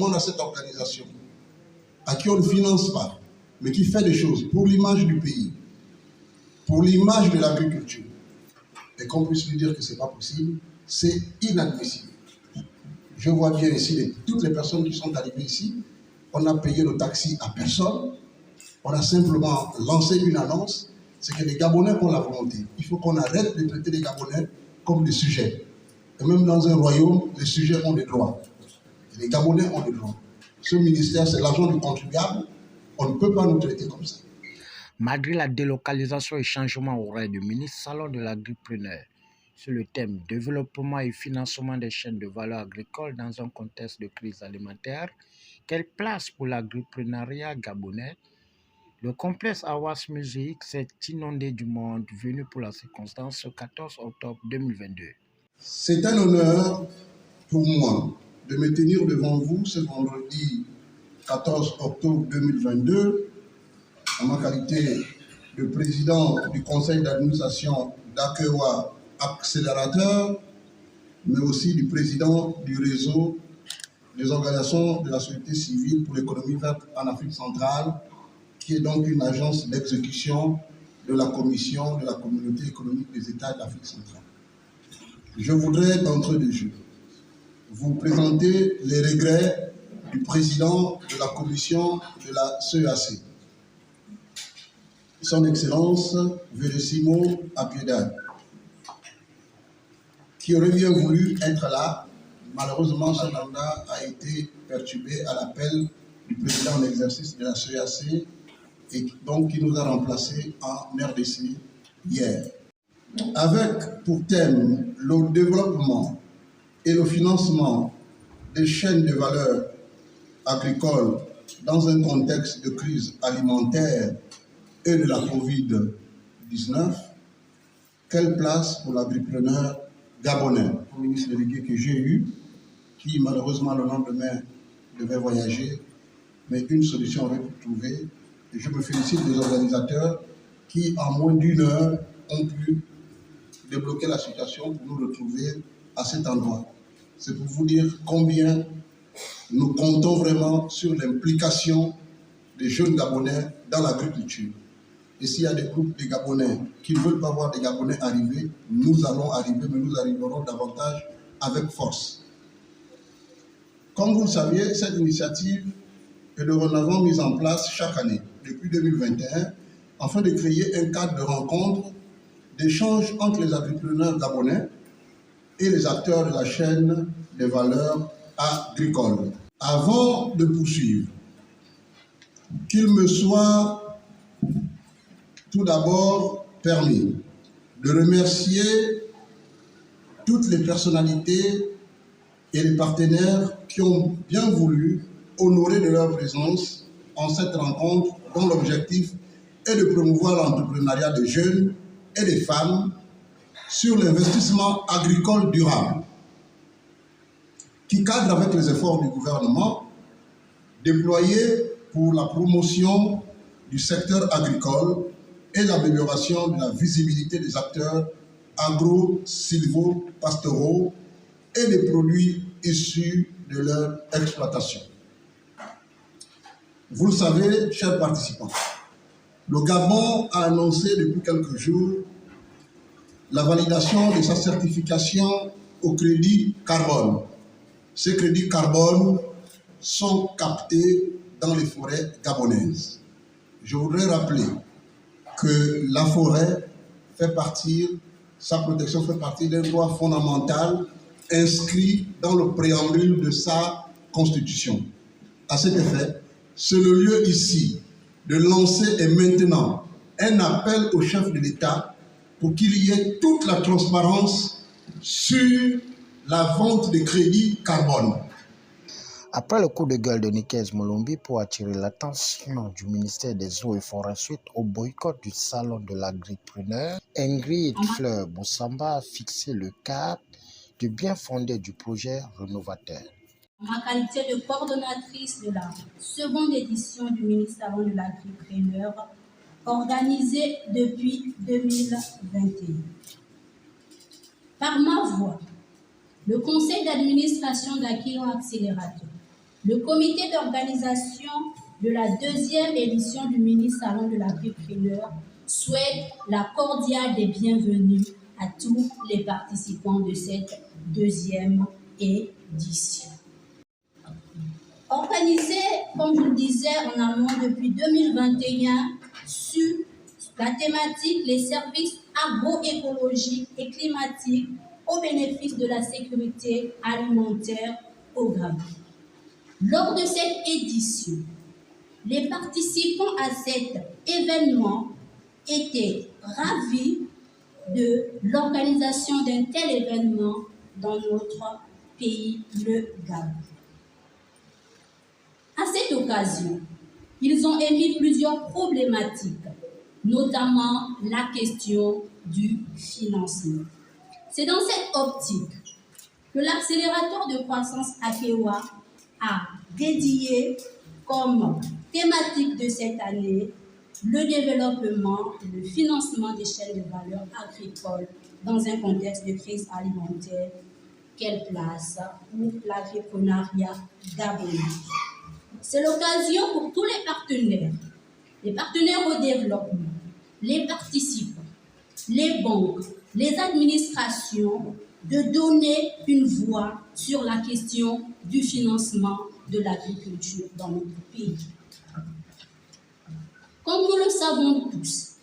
demande à cette organisation, à qui on ne finance pas, mais qui fait des choses pour l'image du pays, pour l'image de l'agriculture, et qu'on puisse lui dire que ce n'est pas possible, c'est inadmissible. Je vois bien ici toutes les personnes qui sont arrivées ici. On n'a payé le taxi à personne. On a simplement lancé une annonce. C'est que les Gabonais ont la volonté. Il faut qu'on arrête de traiter les Gabonais comme des sujets. Et même dans un royaume, les sujets ont des droits. Et les Gabonais ont des droits. Ce ministère, c'est l'argent du contribuable. On ne peut pas nous traiter comme ça. Malgré la délocalisation et changement horaire du ministre Salon de l'Agripreneur sur le thème développement et financement des chaînes de valeur agricole dans un contexte de crise alimentaire, quelle place pour l'agripreneuriat gabonais? Le complexe Awas Music s'est inondé du monde venu pour la circonstance ce 14 octobre 2022. C'est un honneur pour moi de me tenir devant vous ce vendredi 14 octobre 2022 en ma qualité de président du conseil d'administration d'Akewa Accélérateur, mais aussi du président du réseau des organisations de la société civile pour l'économie verte en Afrique centrale, qui est donc une agence d'exécution de la Commission de la Communauté économique des États d'Afrique centrale. Je voudrais, d'entrée de jeu, vous présenter les regrets du président de la Commission de la CEAC, Son Excellence Vélissimo Apiedad, qui aurait bien voulu être là. Malheureusement, son mandat a été perturbé à l'appel du président en exercice de la CEAC et donc qui nous a remplacés en RDC hier. Avec pour thème le développement et le financement des chaînes de valeur agricoles dans un contexte de crise alimentaire et de la Covid-19, quelle place pour l'agripreneur gabonais? Le ministre délégué que j'ai eu, qui malheureusement le lendemain devait voyager, mais une solution aurait pu trouver. Et je me félicite des organisateurs qui, en moins d'une heure, ont pu débloquer la situation pour nous retrouver à cet endroit. C'est pour vous dire combien nous comptons vraiment sur l'implication des jeunes Gabonais dans l'agriculture. Et s'il y a des groupes de Gabonais qui ne veulent pas voir des Gabonais arriver, nous allons arriver, mais nous arriverons davantage avec force. Comme vous le saviez, cette initiative est dorénavant mise en place chaque année, depuis 2021, afin de créer un cadre de rencontre, d'échange entre les agripreneurs gabonais et les acteurs de la chaîne des valeurs agricoles. Avant de poursuivre, qu'il me soit tout d'abord permis de remercier toutes les personnalités et les partenaires qui ont bien voulu honorer de leur présence en cette rencontre dont l'objectif est de promouvoir l'entrepreneuriat des jeunes et des femmes sur l'investissement agricole durable, qui cadre avec les efforts du gouvernement déployés pour la promotion du secteur agricole et l'amélioration de la visibilité des acteurs agro-sylvo-pastoraux et des produits issus de leur exploitation. Vous le savez, chers participants, le Gabon a annoncé depuis quelques jours la validation de sa certification au crédit carbone. Ces crédits carbone sont captés dans les forêts gabonaises. Je voudrais rappeler que la forêt fait partie, sa protection fait partie d'un droit fondamental inscrit dans le préambule de sa constitution. À cet effet, c'est le lieu ici de lancer et maintenant un appel au chef de l'État pour qu'il y ait toute la transparence sur la vente de crédits carbone. Après le coup de gueule de Nikes Molombi pour attirer l'attention du ministère des Eaux et Forêts suite au boycott du salon de l'agripreneur, Ingrid Fleur Boussamba a fixé le cap du bien fondé du projet Rénovateur. En ma qualité de coordonnatrice de la seconde édition du ministère de l'agripreneur, organisée depuis 2021. Par ma voix, le conseil d'administration d'Akewa Accélérateur le comité d'organisation de la 2e édition du mini-salon de l'agripreneur souhaite la cordiale des bienvenus à tous les participants de cette 2e édition. Organisée, comme je le disais, en amont depuis 2021 sur la thématique « Les services agroécologiques et climatiques au bénéfice de la sécurité alimentaire au Gabon ». Lors de cette édition, les participants à cet événement étaient ravis de l'organisation d'un tel événement dans notre pays, le Gabon. À cette occasion, ils ont émis plusieurs problématiques, notamment la question du financement. C'est dans cette optique que l'accélérateur de croissance AKEWA a dédié comme thématique de cette année le développement et le financement des chaînes de valeur agricoles dans un contexte de crise alimentaire. Quelle place pour l'agripreneuriat gabonais? C'est l'occasion pour tous les partenaires au développement, les participants, les banques, les administrations, de donner une voix sur la question du financement de l'agriculture dans notre pays. Comme nous le savons tous,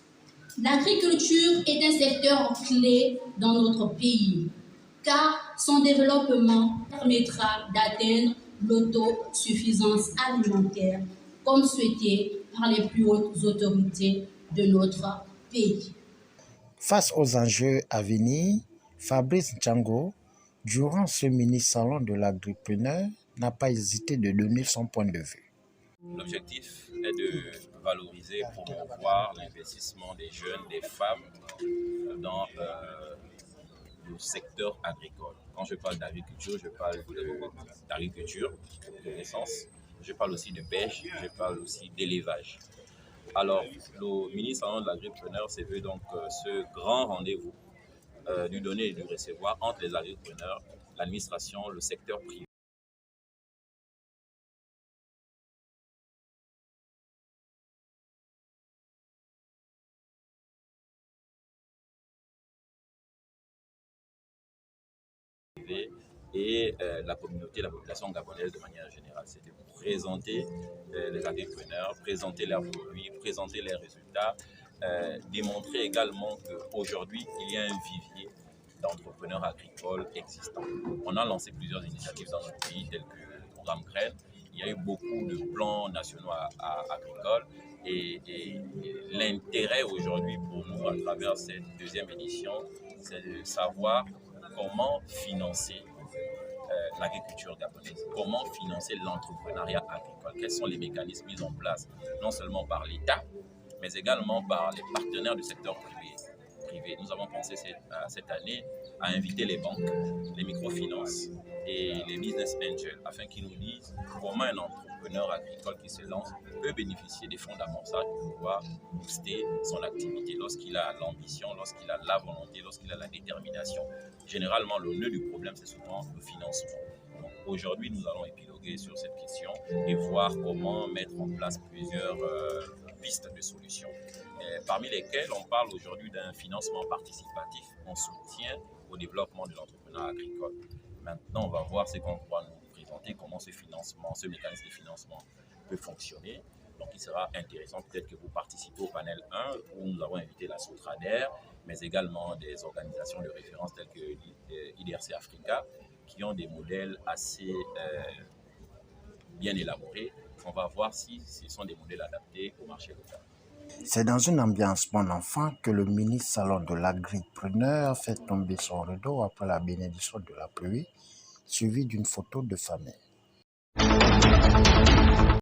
l'agriculture est un secteur clé dans notre pays, car son développement permettra d'atteindre l'autosuffisance alimentaire, comme souhaité par les plus hautes autorités de notre pays. Face aux enjeux à venir, Fabrice Django, durant ce mini-salon de l'agripreneur, n'a pas hésité de donner son point de vue. L'objectif est de valoriser, promouvoir l'investissement des jeunes, des femmes dans le secteur agricole. Quand je parle d'agriculture, je parle d'agriculture de naissance. Je parle aussi de pêche, je parle aussi d'élevage. Alors, le mini-salon de l'agripreneur s'est vu donc ce grand rendez-vous du donner et du recevoir entre les agripreneurs, l'administration, le secteur privé. Et la communauté, la population gabonaise de manière générale. C'était pour présenter les agripreneurs, présenter leurs produits, présenter leurs résultats, démontrer également qu'aujourd'hui, il y a un vivier d'entrepreneurs agricoles existants. On a lancé plusieurs initiatives dans notre pays, telles que le programme Graines. Il y a eu beaucoup de plans nationaux agricoles et l'intérêt aujourd'hui pour nous à travers cette 2e édition, c'est de savoir comment financer l'agriculture gabonaise, comment financer l'entrepreneuriat agricole, quels sont les mécanismes mis en place, non seulement par l'État, mais également par les partenaires du secteur privé. Nous avons pensé cette année à inviter les banques, les microfinances et les business angels afin qu'ils nous disent comment un entrepreneur agricole qui se lance peut bénéficier des fonds d'amorçage pour pouvoir booster son activité lorsqu'il a l'ambition, lorsqu'il a la volonté, lorsqu'il a la détermination. Généralement, le nœud du problème, c'est souvent le financement. Aujourd'hui, nous allons épiloguer sur cette question et voir comment mettre en place plusieurs pistes de solutions. Parmi lesquelles on parle aujourd'hui d'un financement participatif en soutien au développement de l'entrepreneuriat agricole. Maintenant, on va voir ce qu'on pourra nous présenter, comment ce financement, ce mécanisme de financement peut fonctionner. Donc, il sera intéressant peut-être que vous participez au panel 1 où nous avons invité la Sotrader, mais également des organisations de référence telles que IDRC Africa, qui ont des modèles assez bien élaborés. On va voir si ce sont des modèles adaptés au marché local. C'est dans une ambiance bon enfant que le mini-salon de l'agripreneur fait tomber son rideau après la bénédiction de la pluie, suivi d'une photo de famille.